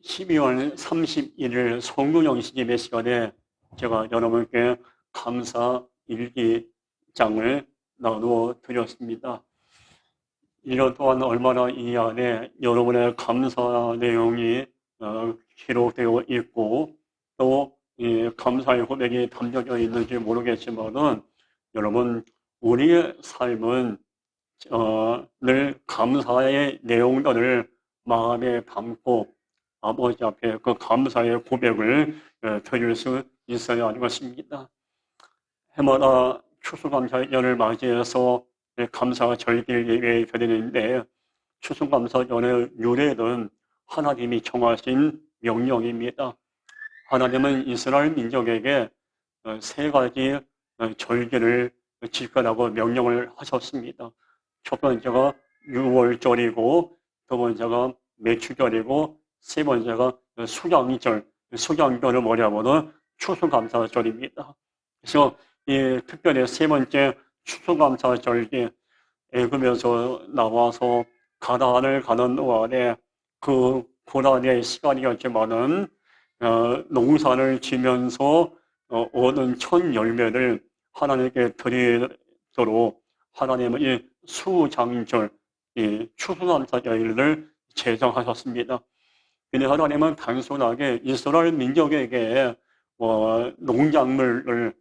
12월 31일 성령영신 예배 시간에 제가 여러분께 감사 일기장을 나누어 드렸습니다. 1년 동안 얼마나 이 안에 여러분의 감사 내용이 기록되어 있고 또 이 감사의 고백이 담겨져 있는지 모르겠지만은 여러분 우리의 삶은 늘 감사의 내용들을 마음에 담고 아버지 앞에 그 감사의 고백을 드릴 수 있어야 하는 것입니다. 해마다 추수감사절을 맞이해서 감사 절기를 예배해 드리는데 추수감사절의 유래는 하나님이 정하신 명령입니다. 하나님은 이스라엘 민족에게 세 가지 절기를 지키라고 명령을 하셨습니다. 첫 번째가 유월절이고 두 번째가 매추절이고 세 번째가 수장절. 수장절은 뭐냐면은 추수감사절입니다. 그래서 이 특별히 세 번째 추수감사절이 애굽에서 나와서 가나안을 가는 동안에 그 고난의 시간이었지만은 농사를 지면서 얻은 첫 열매를 하나님께 드리도록 하나님은 이 수장절, 이 추수감사절을 제정하셨습니다. 근데 하나님은 단순하게 이스라엘 민족에게 농작물을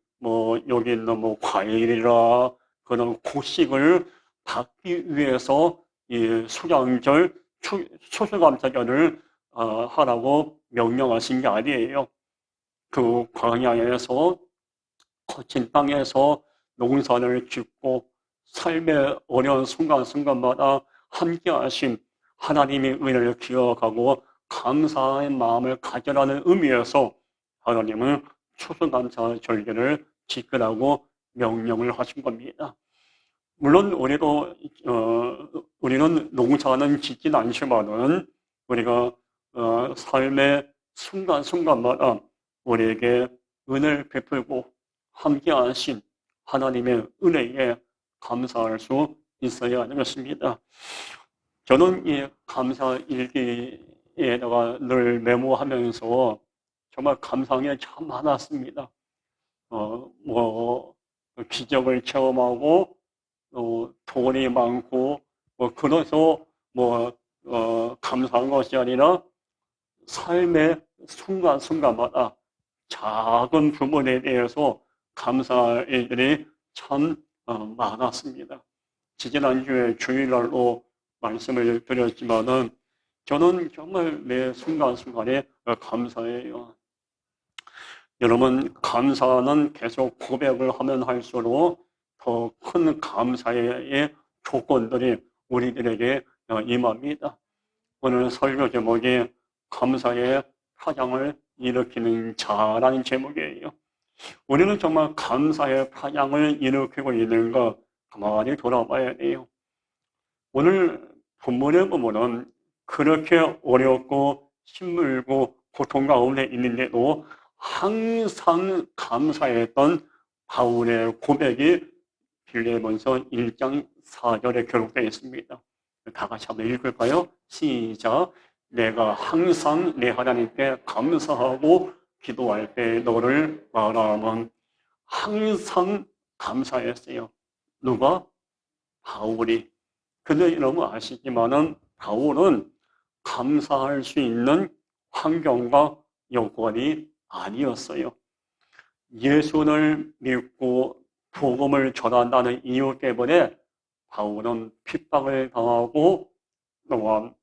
여기 있는 과일이라 그런 곡식을 받기 위해서 이 수장절, 추수감사절을 하라고 명령하신 게 아니에요. 그 광야에서 거친 땅에서 농사를 짓고 삶의 어려운 순간순간마다 함께하신 하나님의 은혜를 기억하고 감사의 마음을 가져라는 의미에서 하나님은 추수감사 절기를 지키라고 명령을 하신 겁니다. 물론 우리는 농사는 짓진 않지만은 우리가 삶의 순간순간마다 우리에게 은혜를 베풀고 함께하신 하나님의 은혜에 감사할 수 있어야 하는 것입니다. 저는 이 감사 일기에다가 늘 메모하면서 정말 감사한 게 참 많았습니다. 기적을 체험하고 돈이 많고 그래서 감사한 것이 아니라 삶의 순간순간마다 작은 부분에 대해서 감사할 일들이 참 많았습니다. 지지난주에 주일날로 말씀을 드렸지만은 저는 정말 매 순간순간에 감사해요. 여러분, 감사는 계속 고백을 하면 할수록 더 큰 감사의 조건들이 우리들에게 임합니다. 오늘 설교 제목이 감사의 파장을 일으키는 자라는 제목이에요. 우리는 정말 감사의 파장을 일으키고 있는가 가만히 돌아봐야 돼요. 오늘 본문에 보면은 그렇게 어렵고 힘들고 고통 가운데 있는데도 항상 감사했던 바울의 고백이 빌레몬서 1장 4절에 기록되어 있습니다. 다 같이 한번 읽을까요? 시작. 내가 항상 내 하나님께 감사하고 기도할 때 너를 바라면 항상 감사했어요. 누가? 바울이. 근데 여러분 아시지만은 바울은 감사할 수 있는 환경과 여건이 아니었어요. 예수를 믿고 복음을 전한다는 이유 때문에 바울은 핍박을 당하고 또한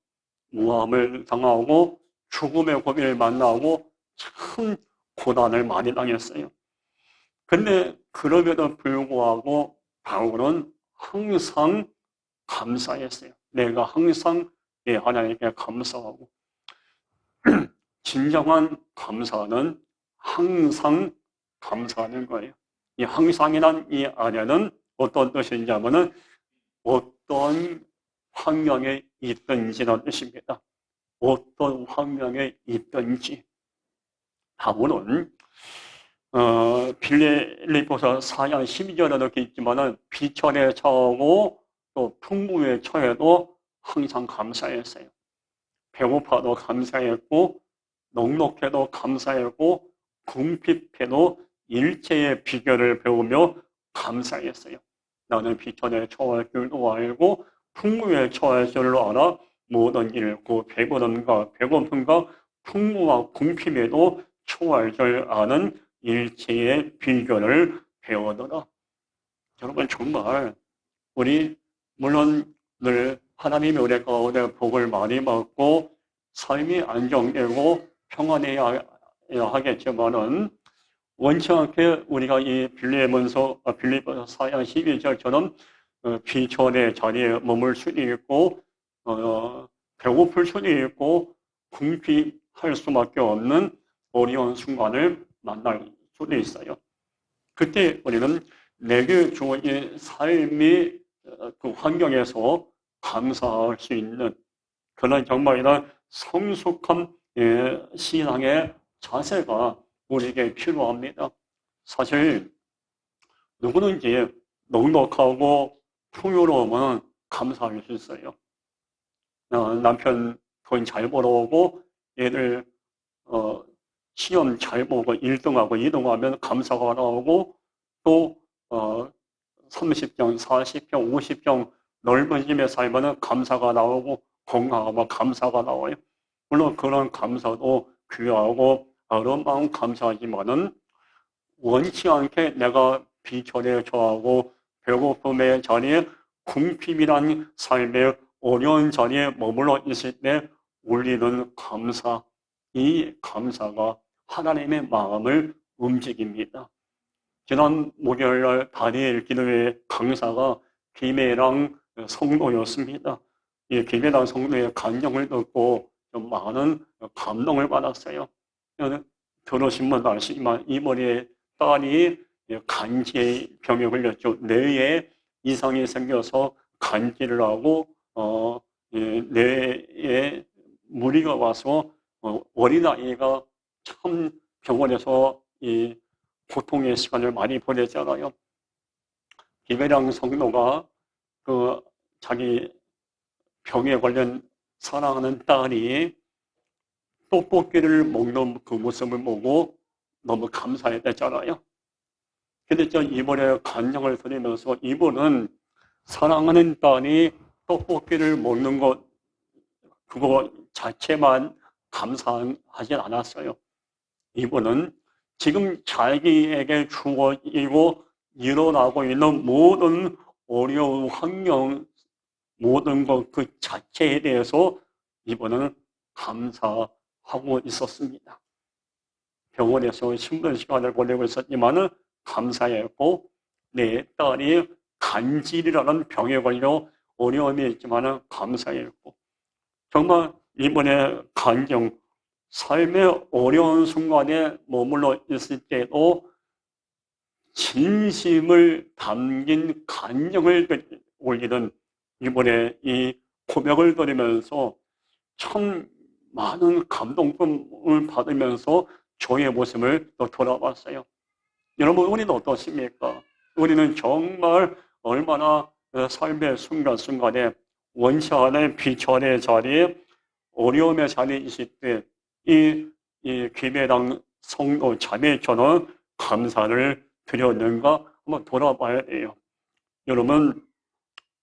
모함을 당하고 죽음의 고비를 만나고 참 고난을 많이 당했어요. 근데 그럼에도 불구하고 바울은 항상 감사했어요. 내가 항상 내 하나님께 감사하고 진정한 감사는 항상 감사하는 거예요. 이 항상이란 이 안에는 어떤 뜻인지 하면은 어떤 환경에 있든지라는 뜻입니다. 어떤 환경에 있든지. 바울은 빌립보서 4장 12절에 이렇게 있지만은 비천에 처하고 또 풍부에 처해도 항상 감사했어요. 배고파도 감사했고 넉넉해도 감사했고 궁핍해도 일체의 비결을 배우며 감사했어요. 나는 비천에 처할 줄도 알고 풍부에 처할 줄로 알아 모든 일, 그 배부름과 배고픔과 풍부와 궁핍에도 처할 줄 아는 일체의 비결을 배우더라. 여러분 정말 우리 물론 늘 하나님의 은혜 가운데 복을 많이 받고 삶이 안정되고 평안해야 하겠지만은 원치 않게 우리가 이 빌립보서 4장 12절처럼 비천의 자리에 머물 수도 있고 배고플 수도 있고 궁핍할 수밖에 없는 어려운 순간을 만날 수도 있어요. 그때 우리는 내게 주어진 삶의 그 환경에서 감사할 수 있는 그런 정말 이런 성숙한 신앙의 자세가 우리에게 필요합니다. 사실 누구든지 넉넉하고 풍요로우면 감사할 수 있어요. 남편 돈 잘 벌어오고 애들 시험 잘 보고 1등하고 2등하면 감사가 나오고 또 30평, 40평, 50평 넓은 집에 살면 감사가 나오고 건강하면 감사가 나와요. 물론 그런 감사도 귀하고 아름다운 감사하지만은 원치 않게 내가 비천에 처하고 배고픔의 자리에 궁핍이란 삶의 어려운 자리에 머물러 있을 때 울리는 감사, 이 감사가 하나님의 마음을 움직입니다. 지난 목요일날 다니엘 기도회 강사가 김혜랑 성도였습니다. 이 김혜랑 성도의 간증을 듣고 좀 많은 감동을 받았어요. 들으시면 아시지만 이번에 딸이 간지의 병에 걸렸죠. 뇌에 이상이 생겨서 간지를 하고 뇌에 무리가 와서 어린아이가 참 병원에서 이 고통의 시간을 많이 보냈잖아요. 김혜랑 성도가 그 자기 병에 걸린 사랑하는 딸이 떡볶이를 먹는 그 모습을 보고 너무 감사했잖아요. 근데 저 이번에 간증을 드리면서 이분은 사랑하는 딸이 떡볶이를 먹는 것 그거 자체만 감사하지 않았어요. 이분은 지금 자기에게 주어지고 일어나고 있는 모든 어려운 환경, 모든 것 그 자체에 대해서 이분은 감사하고 있었습니다. 병원에서 힘든 시간을 보내고 있었지만은 감사했고, 내 딸이 간질이라는 병에 걸려 어려움이 있지만은 감사했고, 정말 이번에 간증, 삶의 어려운 순간에 머물러 있을 때도 진심을 담긴 간증을 올리는 이번에 이 고백을 드리면서 참 많은 감동을 받으면서 저의 모습을 또 돌아봤어요. 여러분, 우리는 어떻습니까? 우리는 정말 얼마나 삶의 순간순간에 원치 않은 비천의 자리에 어려움의 자리에 있을 때 이 김혜랑 성도 자매처럼 감사를 드렸는가 한번 돌아봐야 돼요. 여러분,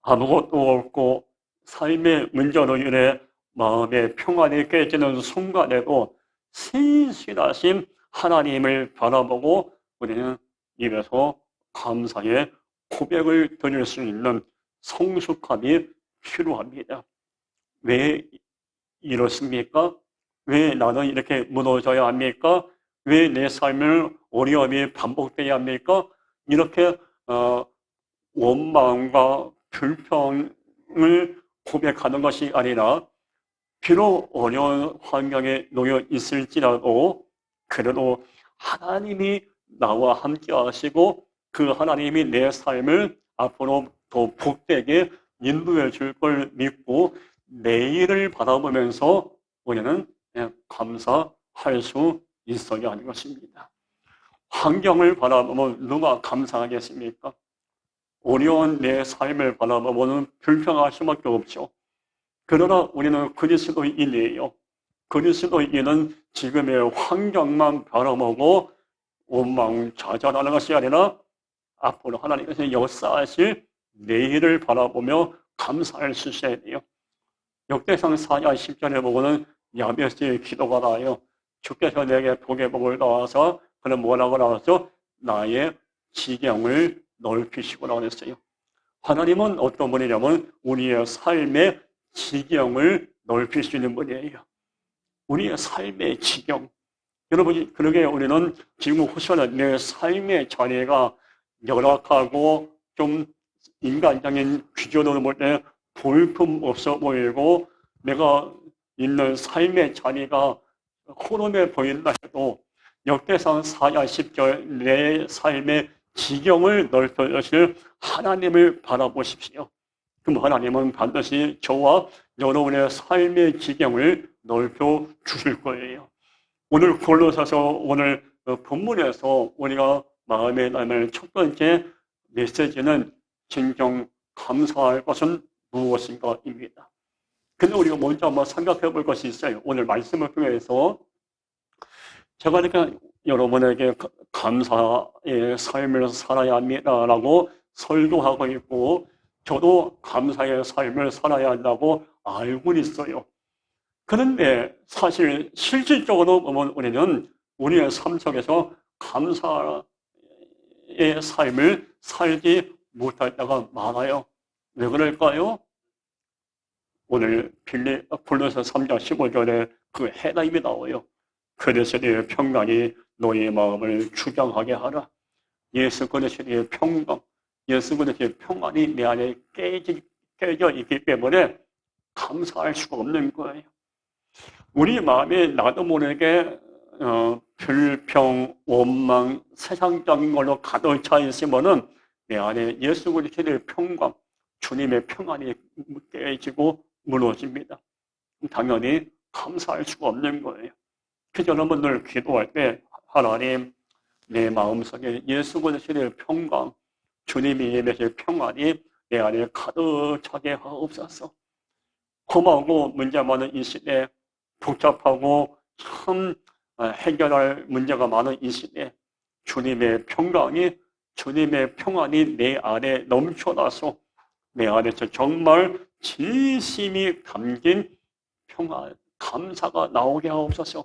아무것도 없고 삶의 문제로 인해 마음의 평안이 깨지는 순간에도 신실하신 하나님을 바라보고 우리는 입에서 감사의 고백을 드릴 수 있는 성숙함이 필요합니다. 왜 이렇습니까? 왜 나는 이렇게 무너져야 합니까? 왜 내 삶을 어려움이 반복되어야 합니까? 이렇게 원망과 불평을 고백하는 것이 아니라 비록 어려운 환경에 놓여 있을지라도 그래도 하나님이 나와 함께 하시고 그 하나님이 내 삶을 앞으로 더 복되게 인도해 줄 걸 믿고 내일을 바라보면서 우리는 감사할 수 있어야 하는 것입니다. 환경을 바라보면 누가 감사하겠습니까? 어려운 내 삶을 바라보면 불평할 수밖에 없죠. 그러나 우리는 그리스도인이에요. 그리스도인은 지금의 환경만 바라보고 원망자잘하는 것이 아니라 앞으로 하나님께서 역사하실 내일을 바라보며 감사할 수 있어야 돼요. 역대상 4장 10절에 보고는 야베스의 기도가 나와요. 주께서 내게 복의 복을 넣어서 그는 뭐라고 나왔죠? 나의 지경을 넓히시고라고 했어요. 하나님은 어떤 분이냐면 우리의 삶의 지경을 넓힐 수 있는 분이에요. 우리의 삶의 지경. 여러분, 그러게 우리는 지금 혹시나 내 삶의 자리가 열악하고 좀 인간적인 기준으로 볼 때 볼품 없어 보이고 내가 있는 삶의 자리가 호름해 보인다 해도 역대상 4장 10절 내 삶의 지경을 넓혀주실 하나님을 바라보십시오. 그럼 하나님은 반드시 저와 여러분의 삶의 지경을 넓혀 주실 거예요. 오늘 골로새서 오늘 본문에서 우리가 마음에 담을 첫 번째 메시지는 진정 감사할 것은 무엇인가입니다. 근데 우리가 먼저 한번 생각해 볼 것이 있어요. 오늘 말씀을 통해서 제가 이렇게 여러분에게 감사의 삶을 살아야 합니다라고 설교하고 있고 저도 감사의 삶을 살아야 한다고 알고 있어요. 그런데 사실 실질적으로 보면 우리는 우리의 삶 속에서 감사의 삶을 살지 못할 때가 많아요. 왜 그럴까요? 오늘 골로새 3장 15절에 그 해답이 나와요. 그리스도의 평강이 너의 마음을 주장하게 하라. 예수 그리스도의 평강, 예수 그리스도의 평안이 내 안에 깨져 있기 때문에 감사할 수가 없는 거예요. 우리 마음에 나도 모르게 불평, 원망, 세상적인 걸로 가득 차 있으면은 내 안에 예수 그리스도의 평강, 주님의 평안이 깨지고 무너집니다. 당연히 감사할 수가 없는 거예요. 그래서 여러분들 기도할 때 하나님 내 마음속에 예수 그리스도의 평강, 주님이 임하실 평안이 내 안에 가득 차게 하옵소서. 험하고 문제 많은 이 시대, 복잡하고 참 해결할 문제가 많은 이 시대, 주님의 평강이, 주님의 평안이 내 안에 넘쳐나서 내 안에서 정말 진심이 담긴 평안, 감사가 나오게 하옵소서.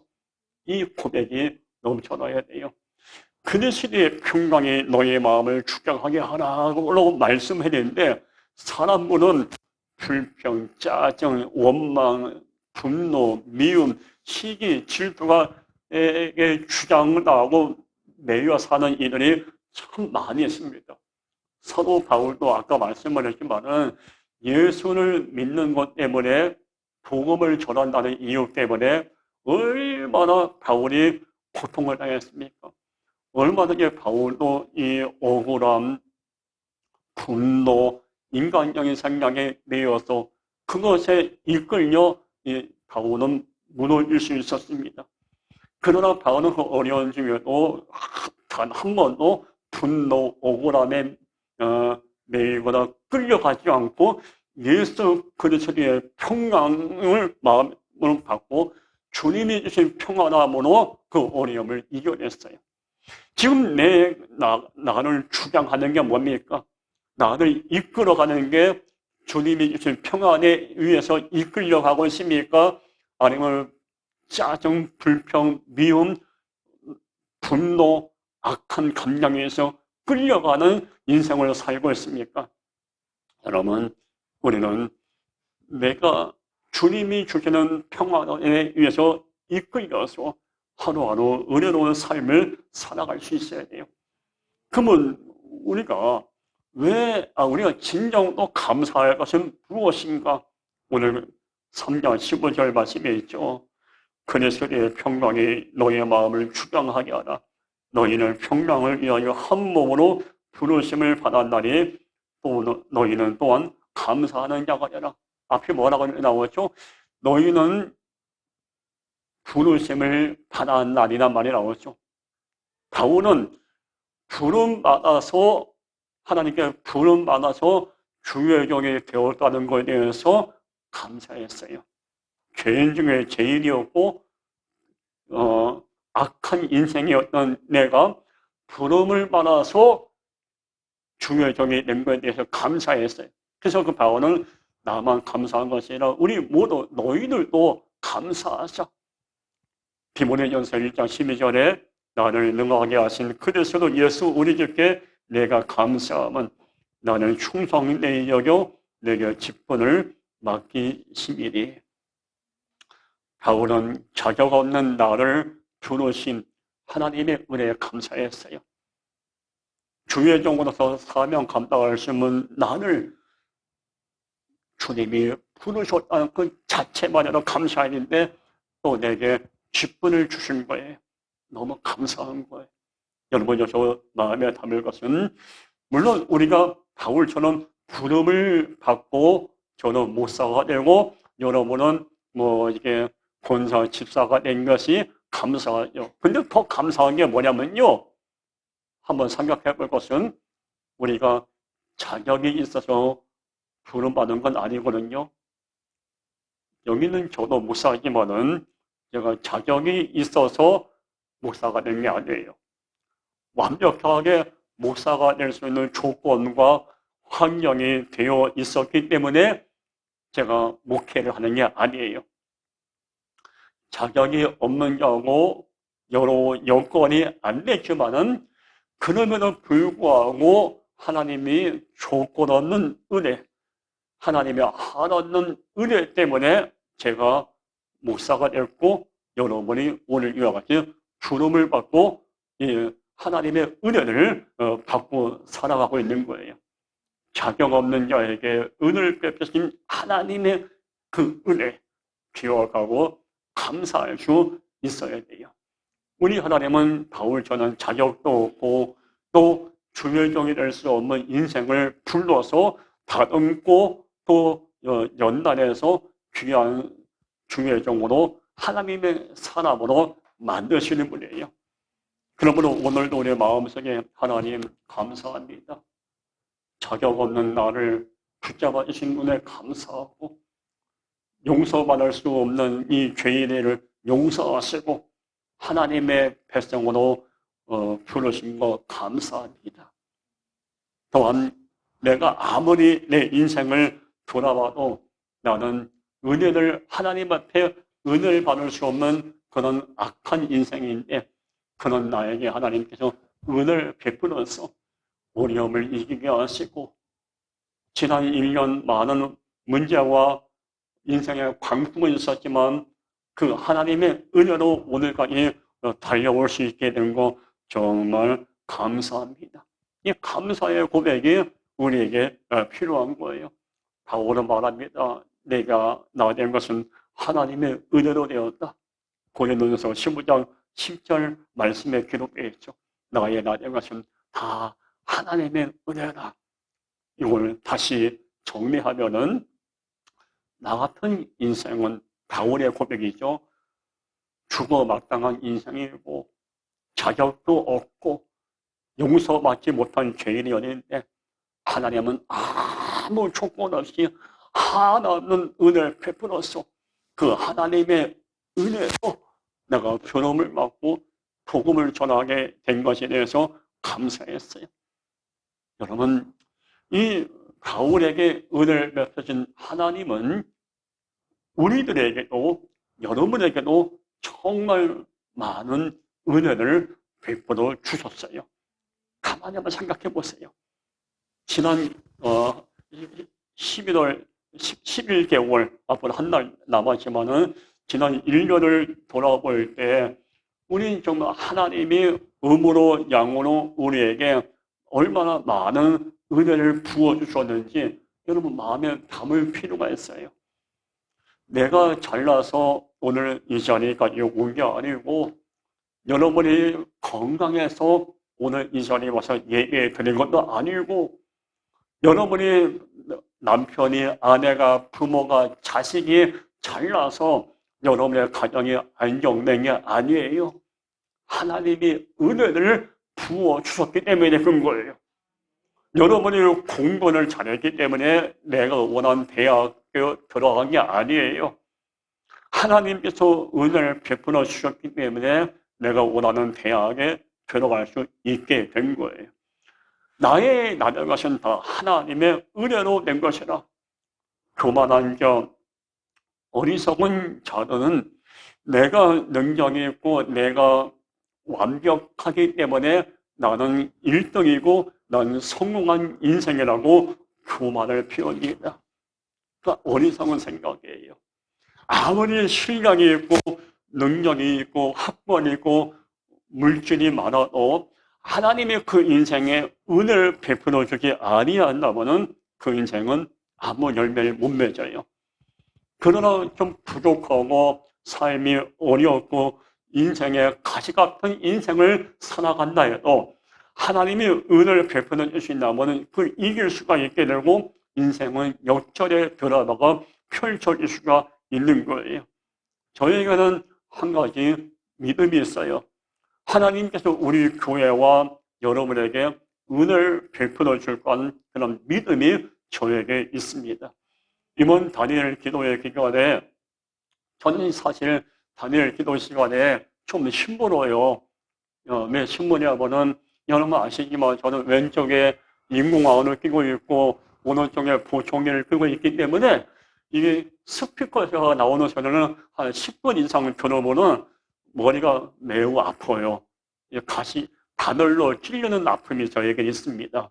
이 고백이 넘쳐나야 돼요. 그리스도의 평강이 너의 마음을 주장하게 하라고 말씀했는데 사람들은 불평, 짜증, 원망, 분노, 미움, 시기, 질투가 주장을 하고 매여 사는 이들이 참 많이 있습니다. 사도 바울도 아까 말씀을 했지만은 예수를 믿는 것 때문에 복음을 전한다는 이유 때문에 얼마나 바울이 고통을 당했습니까? 얼마나 바울도 이 억울함, 분노, 인간적인 생각에 매여서 그것에 이끌려 바울은 무너질 수 있었습니다. 그러나 바울은 그 어려운 중에도 단 한 번도 분노, 억울함에 매이거나 끌려가지 않고 예수 그리스도의 평강을 마음으로 받고 주님이 주신 평안함으로 그 어려움을 이겨냈어요. 지금 나를 주장하는 게 뭡니까? 나를 이끌어가는 게 주님이 주신 평안에 의해서 이끌려가고 있습니까? 아니면 짜증, 불평, 미움, 분노, 악한 감정에서 끌려가는 인생을 살고 있습니까? 여러분, 우리는 내가 주님이 주시는 평안에 의해서 이끌려서 하루하루 은혜로운 삶을 살아갈 수 있어야 돼요. 그러면 우리가 우리가 진정으로 감사할 것은 무엇인가? 오늘 3장 15절 말씀에 있죠. 그리스도의 평강이 너의 마음을 주장하게 하라. 너희는 평강을 위하여 한 몸으로 부르심을 받았나니 또 너희는 또한 감사하는 자가 되라. 앞에 뭐라고 나오죠? 너희는 부르심을 받았나니란 말이 나오죠. 바울은 부름받아서 하나님께 부름받아서 주의 종이 되었다는 것에 대해서 감사했어요. 죄인 중에 죄인이었고 악한 인생이었던 내가 부름을 받아서 중요종이 된 것에 대해서 감사했어요. 그래서 그 바울은 나만 감사한 것이 아니라 우리 모두 너희들도 감사하자. 디모데전서 1장 12절에 나를 능하게 하신 그리스도 예수 우리 주께 내가 감사함은 나는 충성되이 여겨 내게 직분을 맡기심이니. 바울은 자격 없는 나를 부르신 하나님의 은혜에 감사했어요. 주의 종으로서 사명 감당할 수 있는 나를 주님이 부르셨다는 그 자체만으로 감사했는데 또 내게 직분을 주신 거예요. 너무 감사한 거예요. 여러분, 여기서 마음에 담을 것은 물론 우리가 바울처럼 부름을 받고 저는 목사가 되고 여러분은 이게 권사, 집사가 된 것이 감사하죠. 근데 더 감사한 게 뭐냐면요. 한번 생각해 볼 것은 우리가 자격이 있어서 부름받은 건 아니거든요. 여기는 저도 목사이지만은 제가 자격이 있어서 목사가 된 게 아니에요. 완벽하게 목사가 될 수 있는 조건과 환경이 되어 있었기 때문에 제가 목회를 하는 게 아니에요. 자격이 없는 경우 여러 여건이 안 됐지만은 그럼에도 불구하고 하나님이 조건 없는 은혜, 하나님의 한없는 은혜 때문에 제가 목사가 됐고 여러분이 오늘 이와 같이 부름을 받고 하나님의 은혜를 받고 살아가고 있는 거예요. 자격 없는 자에게 은혜를 베푸신 하나님의 그 은혜 기억하고 감사할 수 있어야 돼요. 우리 하나님은 바울처럼 자격도 없고 또 주의 종이 될 수 없는 인생을 불러서 다듬고 또 연단해서 귀한 주의 종으로 하나님의 사람으로 만드시는 분이에요. 그러므로 오늘도 우리 마음속에 하나님 감사합니다. 자격 없는 나를 붙잡아 주신 분에 감사하고 용서받을 수 없는 이 죄인을 용서하시고 하나님의 백성으로 부르신 것 감사합니다. 또한 내가 아무리 내 인생을 돌아봐도 나는 은혜를 하나님 앞에 은혜를 받을 수 없는 그런 악한 인생인데 그런 나에게 하나님께서 은혜를 베풀어서 어려움을 이기게 하시고 지난 1년 많은 문제와 인생의 광풍은 있었지만 그 하나님의 은혜로 오늘까지 달려올 수 있게 된 거 정말 감사합니다. 이 감사의 고백이 우리에게 필요한 거예요. 바울은 말합니다. 내가 나 된 것은 하나님의 은혜로 되었다. 고린도전서 15장 10절 말씀에 기록되어 있죠. 나의 나 된 것은 다 하나님의 은혜다. 이걸 다시 정리하면은 나 같은 인생은 바울의 고백이죠. 죽어 마땅한 인생이고 자격도 없고 용서받지 못한 죄인이었는데 하나님은 아무 조건 없이 하나없는 은혜를 베풀어서 그 하나님의 은혜로 내가 부름을 받고 복음을 전하게 된 것에 대해서 감사했어요. 여러분, 이 바울에게 은혜를 베푸신 하나님은 우리들에게도 여러분에게도 정말 많은 은혜를 베풀어 주셨어요. 가만히 한번 생각해 보세요. 지난 11월 11개월 앞으로 한 달 남았지만은 지난 1년을 돌아볼 때 우리는 정말 하나님이 음으로 양으로 우리에게 얼마나 많은 은혜를 부어주셨는지 여러분 마음에 담을 필요가 있어요. 내가 잘나서 오늘 이 자리까지 온 게 아니고 여러분이 건강해서 오늘 이 자리에 와서 예배 드린 것도 아니고 여러분이 남편이 아내가 부모가 자식이 잘나서 여러분의 가정이 안정된 게 아니에요. 하나님이 은혜를 부어주셨기 때문에 그런 거예요. 여러분이 공부를 잘했기 때문에 내가 원하는 대학교 들어간 게 아니에요. 하나님께서 은혜를 베풀어 주셨기 때문에 내가 원하는 대학에 들어갈 수 있게 된 거예요. 나의 나된 것은 다 하나님의 은혜로 된 것이라. 교만한 자, 어리석은 자들은 내가 능력이 있고 내가 완벽하기 때문에 나는 1등이고 나는 성공한 인생이라고 교만을 피웁니다. 그러니까 어리석은 생각이에요. 아무리 실력이 있고 능력이 있고 학벌이 있고 물질이 많아도 하나님의 그 인생에 은혜를 베풀어 주지 아니한다면은 그 인생은 아무 열매를 못 맺어요. 그러나 좀 부족하고 삶이 어렵고 인생의 가시 같은 인생을 살아간다 해도 하나님이 은혜를 베풀어 주신다면 그 이길 수가 있게 되고 인생은 역전의 변화가 펼쳐질 수가 있는 거예요. 저에게는 한 가지 믿음이 있어요. 하나님께서 우리 교회와 여러분에게 은혜를 베풀어 줄 거라는 그런 믿음이 저에게 있습니다. 이번 다니엘 기도의 기간에 저는 사실 다니엘 기도 시간에 좀 힘들어요. 왜 힘드냐면은 여러분 아시지만 저는 왼쪽에 인공화원을 끼고 있고 오른쪽에 보청기를 끼고 있기 때문에 이게 스피커에서 나오는 소리는 한 10분 이상 들어보면 머리가 매우 아파요. 가시 바늘로 찔리는 아픔이 저에게 있습니다.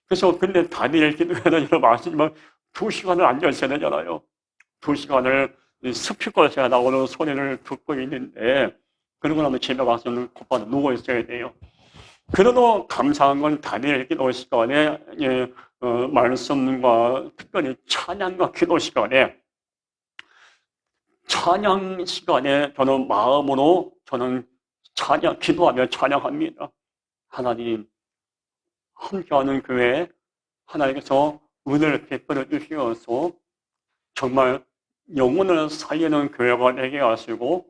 그래서 근데 다니엘 기도회는 여러분 아시지만 2시간을 앉아 있어야 되잖아요. 2시간을 스피커에서 나오는 소리를 듣고 있는데 그러고 나면 집에 가서는 곧바로 누워 있어야 돼요. 그래도 감사한 건 다니엘 기도 시간에 말씀과 특별히 찬양과 기도 시간에 찬양 시간에 저는 마음으로 저는 기도하며 찬양합니다. 하나님, 함께하는 교회 하나님께서 은혜를 베풀어 주시어서 정말 영혼을 살리는 교회가 되게 하시고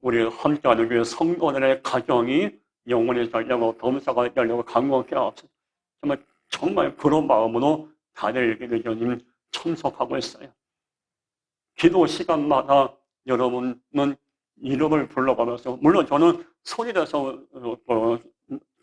우리 함께하는 교회 성도들의 가정이 영혼이 살려고 범사가 되려고 강건케 하옵소서. 정말 그런 마음으로 다니엘 기도님 참석하고 있어요. 기도 시간마다 여러분은 이름을 불러가면서 물론 저는 소리 내서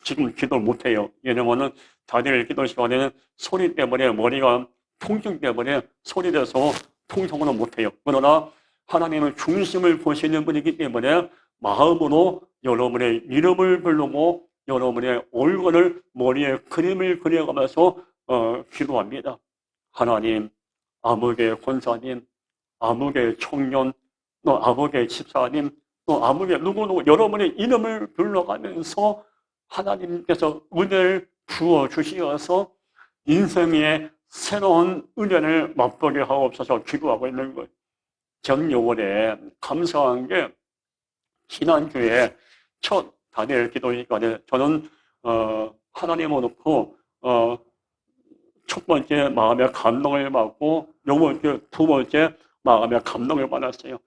지금 기도를 못해요. 왜냐면은 다니엘 기도 시간에는 소리 때문에 머리가 통증 때문에 소리 내서 통성은 못해요. 그러나 하나님은 중심을 보시는 분이기 때문에 마음으로 여러분의 이름을 부르고 여러분의 얼굴을 머리에 그림을 그려가면서 기도합니다. 하나님, 아무개 권사님, 아무개 청년, 또 아무개 집사님, 또 아무개 누구누구 여러분의 이름을 불러가면서 하나님께서 은혜를 부어주시어서 인생의 새로운 은혜를 맛보게 하옵소서 기도하고 있는 거예요. 전 요번에 감사한 게 지난주에 첫 다니엘 기도 시간에 저는 하나님을 놓고 첫 번째 마음의 감동을 받고 요번째 두 번째 마음의 감동을 받았어요.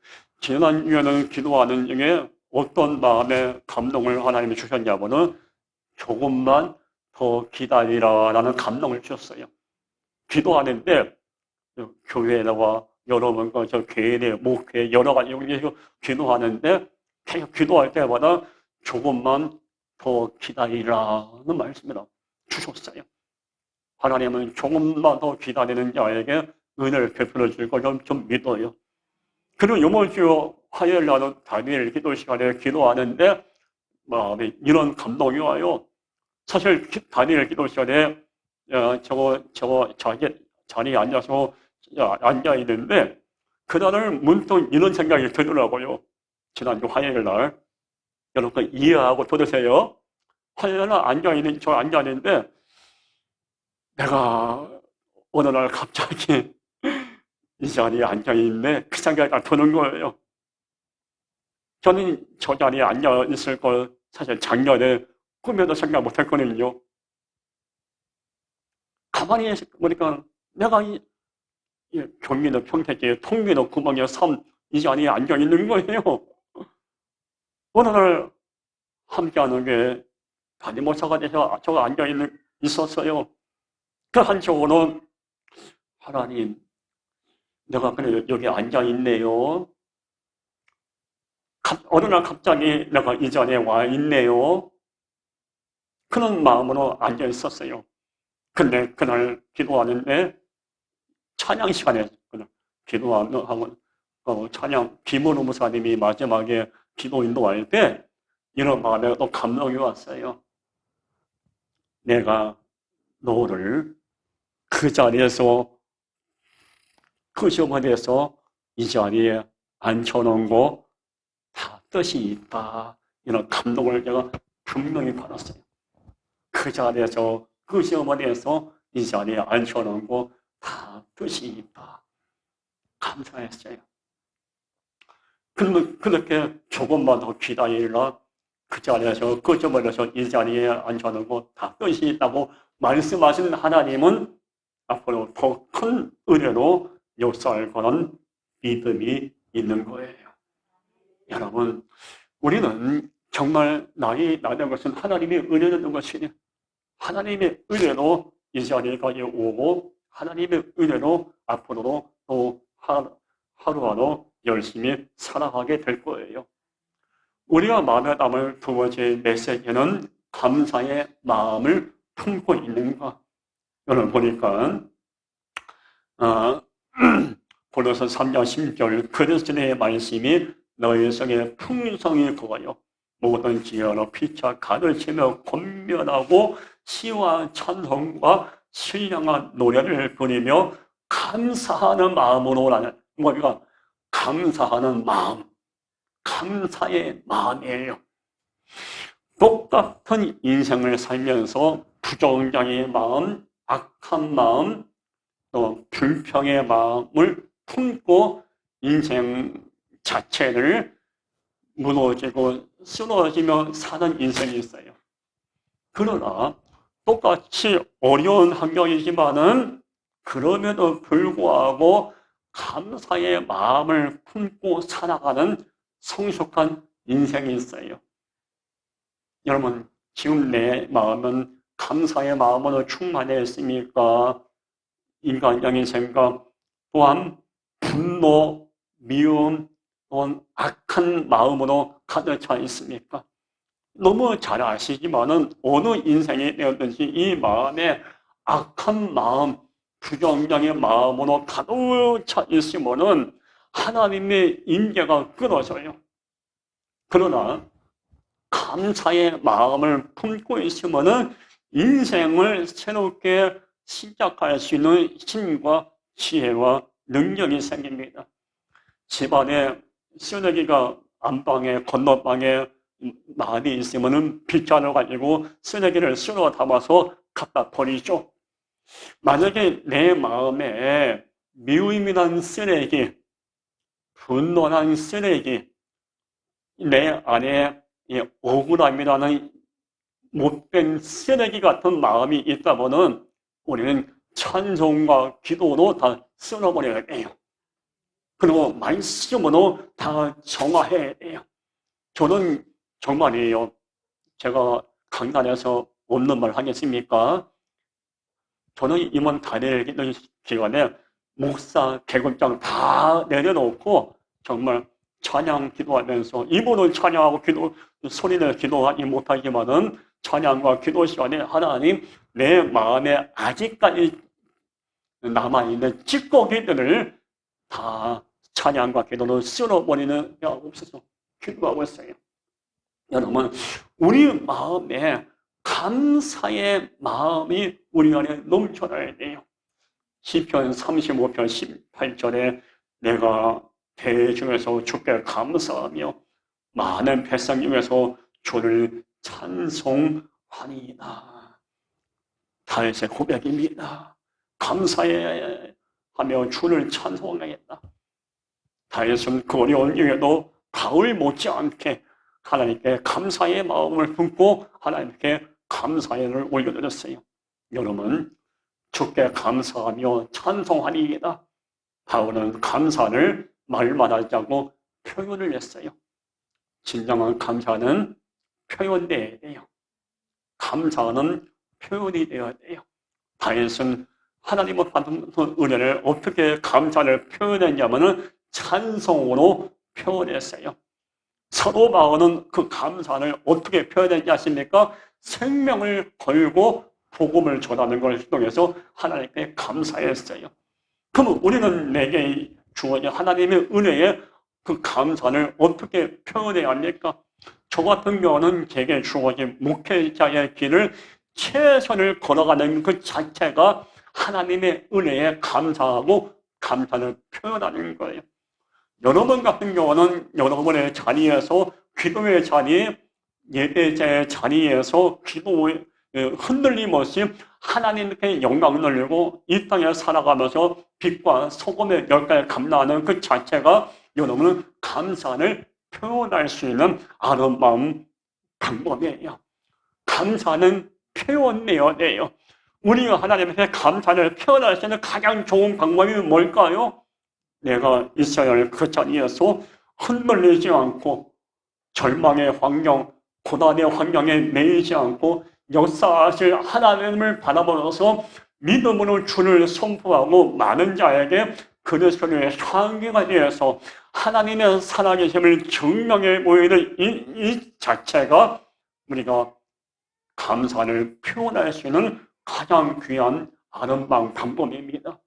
지난주에는 기도하는 중에 어떤 마음의 감동을 하나님이 주셨냐면은 조금만 더 기다리라라는 감동을 주셨어요. 기도하는데 교회와 여러분과 저 개인의 목회 여러 가지 기도하는데 계속 기도할 때마다 조금만 더 기다리라는 말씀을 주셨어요. 하나님은 조금만 더 기다리는 자에게 은혜를 베풀어 줄 걸 좀 믿어요. 그리고 이번 주 화요일 날은 다니엘 기도 시간에 기도하는데 마음에 이런 감동이 와요. 사실 다니엘 기도 시간에 자리에 앉아서 앉아 있는데 그날을 문득 이런 생각이 들더라고요. 지난주 화요일 날 여러분 이해하고 들으세요. 화요일 날 앉아 있는데 내가 어느 날 갑자기 이 자리에 앉아 있네 그 생각이 드는 거예요. 저는 저 자리에 앉아 있을 걸 사실 작년에 꿈에도 생각 못 했거든요. 가만히 보니까 내가 이 경기도 평택에 통기도 구멍에 이 자리에 앉아 있는 거예요. 어느 날 함께하는 게 담임 목사가 돼서 저가 앉아 있었어요. 그 한쪽으로는 하나님, 내가 그래 여기 앉아 있네요. 어느 날 갑자기 내가 이 자리에 와 있네요. 그런 마음으로 앉아 있었어요. 근데 그날 기도하는데 찬양 시간에 기도하고 찬양 김원우 목사님이 마지막에 기도 인도할 때 이런 마음에 또 감동이 왔어요. 내가 너를 그 자리에서 그 시험에서 이 자리에 앉혀놓은 거 다 뜻이 있다. 이런 감동을 제가 분명히 받았어요. 그 자리에서 그 시험에서 이 자리에 앉혀놓은 거 다 뜻이 있다. 감사했어요. 그렇게 조금만 더 기다리라. 그 자리에서 그 시험에서 이 자리에 앉혀놓은 거 다 뜻이 있다고 말씀하신 하나님은 앞으로 더 큰 은혜로 역사할 그런 믿음이 있는 거예요. 여러분, 우리는 정말 나이 나는 것은 하나님의 은혜는 것이니 하나님의 은혜로 이 자리까지 오고 하나님의 은혜로 앞으로도 또 하루하루 열심히 살아가게 될 거예요. 우리가 마음에 담을 두 번째 메시지는 감사의 마음을 품고 있는가. 여러분 보니까 고린도서 3장 10절 그리스도의 말씀이 너희 속에 풍성히 거하여 모든 지혜로 피차 가르치며 권면하고 시와 찬송과 신령한 노래를 부리며 감사하는 마음으로 라는 우리가 감사하는 마음, 감사의 마음이에요. 똑같은 인생을 살면서 부정적인 마음, 악한 마음, 또 불평의 마음을 품고 인생 자체를 무너지고 쓰러지며 사는 인생이 있어요. 그러나 똑같이 어려운 환경이지만은 그럼에도 불구하고 감사의 마음을 품고 살아가는 성숙한 인생이 있어요. 여러분, 지금 내 마음은 감사의 마음으로 충만해 있습니까? 인간적인 생각, 또한 분노, 미움, 또한 악한 마음으로 가득 차 있습니까? 너무 잘 아시지만은 어느 인생이 되었든지 이 마음에 악한 마음, 부정적인 마음으로 가득 차 있으면은 하나님의 인재가 끊어져요. 그러나 감사의 마음을 품고 있으면은 인생을 새롭게 시작할 수 있는 힘과 지혜와 능력이 생깁니다. 집안에 쓰레기가 안방에 건너방에 많이 있으면은 빗자루 가지고 쓰레기를 쓸어 담아서 갖다 버리죠. 만약에 내 마음에 미움이란 쓰레기, 분노한 쓰레기, 내 안에 억울함이라는 못된 쓰레기 같은 마음이 있다면은 우리는 찬송과 기도로 다 쓸어버려야 돼요. 그리고 말씀으로 다 정화해야 돼요. 저는 정말이에요. 제가 강단에서 없는 말 하겠습니까? 저는 이번 단일 기간에 목사 계급장 다 내려놓고 정말 찬양 기도하면서 입으로 찬양하고 소리를 기도하지 못하지만은 찬양과 기도 시간에 하나님 내 마음에 아직까지 남아있는 찌꺼기들을 다 찬양과 기도로 쓸어버리는 데 없어서 기도하고 있어요. 여러분, 우리 마음에 감사의 마음이 우리 안에 넘쳐나야 돼요. 시편 35편 18절에 내가 대중에서 주께 감사하며 많은 백성 중에서 주를 찬송하니이다. 다윗의 고백입니다. 감사해 하며 주를 찬송하겠다. 다윗은 그 어려운 중에도 바울 못지않게 하나님께 감사의 마음을 품고 하나님께 감사를 올려드렸어요. 여러분, 주께 감사하며 찬송하니이다. 바울은 감사를 말만 하자고 표현을 했어요. 진정한 감사는 표현돼야 돼요. 감사는 표현이 되어야 돼요. 다윗은 하나님을 받은 은혜를 어떻게 감사를 표현했냐면은 찬송으로 표현했어요. 사도 바울은 그 감사를 어떻게 표현했지 아십니까? 생명을 걸고 복음을 전하는 것을 통해서 하나님께 감사했어요. 그럼 우리는 내게 주어진 하나님의 은혜에 그 감사를 어떻게 표현해야 합니까? 저 같은 경우는 제게 주어진 목회자의 길을 최선을 걸어가는 그 자체가 하나님의 은혜에 감사하고 감사를 표현하는 거예요. 여러분 같은 경우는 여러분의 자리에서, 기도의 자리, 예배자의 자리에서 기도의 흔들림 없이 하나님께 영광 돌리고 이 땅에 살아가면서 빛과 소금의 열가를 감당하는 그 자체가 여러분은 감사를 표현할 수 있는 아름다운 방법이에요. 감사는 표현해야 돼요. 우리가 하나님께 감사를 표현할 수 있는 가장 좋은 방법이 뭘까요? 내가 있어야 할 그 자리에서 흔들리지 않고 절망의 환경, 고난의 환경에 매이지 않고 역사하실 하나님을 바라보면서 믿음으로 주를 선포하고 많은 자에게 그리스도의 향기가 되어서 하나님의 살아계심을 증명해 보이는 이 자체가 우리가 감사를 표현할 수 있는 가장 귀한 아름다운 방법입니다.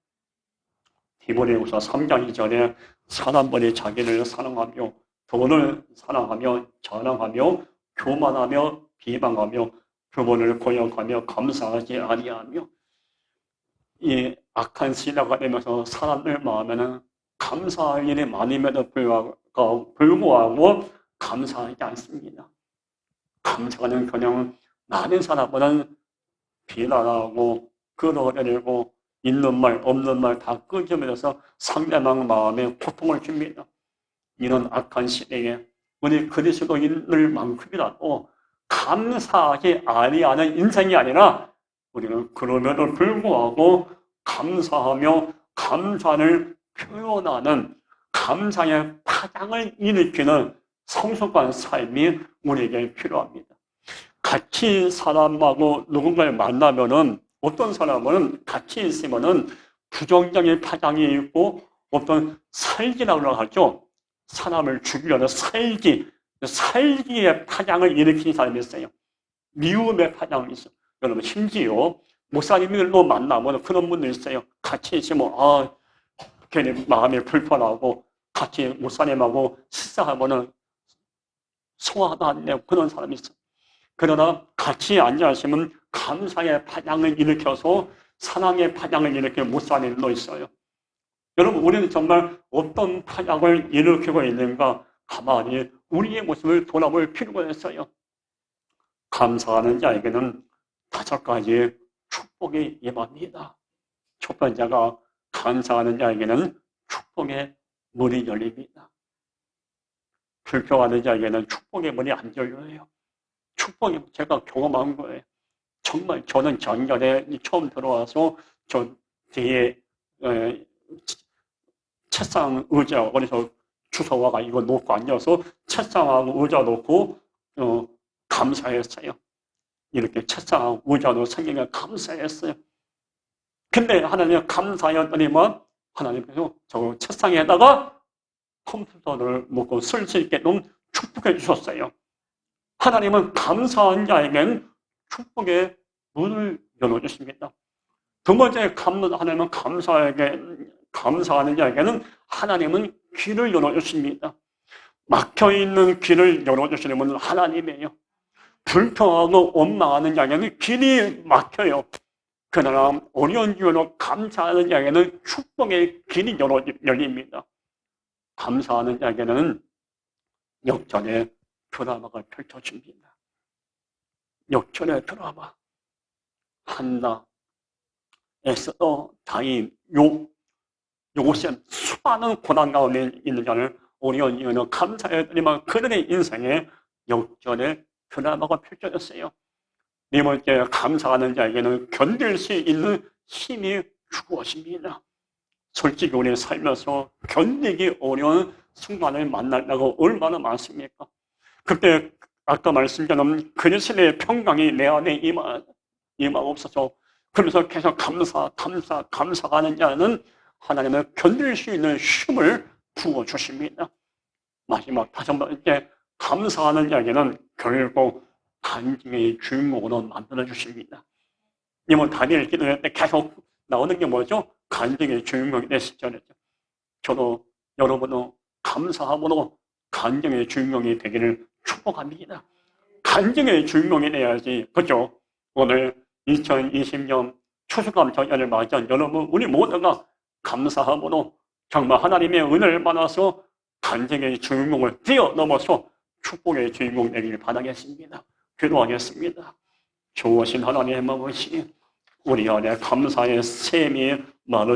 디모데후서 3장 2절에 사람들이 자기를 사랑하며 돈을 사랑하며 자랑하며 교만하며 비방하며 부모를 고역하며 감사하지 아니하며 이 악한 시대가 되면서 사람들 마음에는 감사할 일이 많음에도 불구하고 감사하지 않습니다. 감사는 그냥 많은 사람보다는 비난하고 끌어내리고 있는 말 없는 말 다 끄집어내서 상대방 마음에 고통을 줍니다. 이런 악한 시대에 우리 그리스도인들 만큼이라도 감사하지 아니하는 인생이 아니라 우리는 그럼에도 불구하고 감사하며 감사를 표현하는 감사의 파장을 일으키는 성숙한 삶이 우리에게 필요합니다. 같이 사람하고 누군가를 만나면은 어떤 사람은 같이 있으면은 부정적인 파장이 있고 어떤 살기라고 하죠. 사람을 죽이려는 살기의 파장을 일으키는 사람이 있어요. 미움의 파장이 있어요. 여러분 심지어 목사님들도 만나면 그런 분도 있어요. 같이 있으면 괜히 마음이 불편하고 같이 목사님하고 식사하면은 소화도 안 되고 그런 사람이 있어요. 그러나 같이 앉아있으면 감사의 파장을 일으켜서 사랑의 파장을 일으키는 목사님도 있어요. 여러분 우리는 정말 어떤 파장을 일으키고 있는가 가만히 우리의 모습을 돌아볼 필요가 있어요. 감사하는 자에게는 5가지 축복이 임합니다. 첫 번째가 감사하는 자에게는 축복의 문이 열립니다. 불평하는 자에게는 축복의 문이 안 열려요. 축복이 제가 경험한 거예요. 정말 저는 작년에 처음 들어와서 저 뒤에 책상 의자 어디서 주워와가 이거 놓고 앉아서 책상하고 의자 놓고 감사했어요. 이렇게 책상하고 의자 놓고 생기면 감사했어요. 근데 하나님 감사했더니만 하나님께서 저 책상에다가 컴퓨터를 놓고 쓸 수 있게 좀 축복해 주셨어요. 하나님은 감사한 자에게는 축복의 문을 열어주십니다. 두 번째 하나님은 감사하는 자에게는 하나님은 길을 열어주십니다. 막혀있는 길을 열어주시는 분은 하나님이에요. 불평하고 원망하는 자에게는 길이 막혀요. 그러나 어려운 이유로 감사하는 자에게는 축복의 길이 열립니다. 감사하는 자에게는 역전의 드라마가 펼쳐집니다. 역전의 드라마. 한나, 에스더, 다임, 요셉 수많은 고난 가운데 있는 자를 어려운 이유는 감사했더니만 그들의 인생에 역전의 드라마가 펼쳐졌어요. 네 번째, 감사하는 자에게는 견딜 수 있는 힘이 주어집니다. 솔직히 우리 살면서 견디기 어려운 순간을 만나려고 얼마나 많습니까? 그때 아까 말씀드린 그리스도의 평강이 내 안에 임하옵소서. 그러면서 계속 감사하는 자는 하나님을 견딜 수 있는 힘을 부어주십니다. 마지막 5번째, 감사하는 이야기는 결국 간증의 주인공으로 만들어주십니다. 이번 다니엘 기도회 때 계속 나오는 게 뭐죠? 간증의 주인공이 되시죠. 저도 여러분도 감사함으로 간증의 주인공이 되기를 축복합니다. 간증의 주인공이 돼야지. 그죠? 오늘 2020년 추수감사절을 맞이한 여러분, 우리 모두가 감사함으로 정말 하나님의 은혜를 받아서 간증의 주인공을 뛰어넘어서 축복의 주인공 되기를 바라겠습니다. 기도하겠습니다. 좋으신 하나님의 마음이 우리 안에 감사의 샘이 많은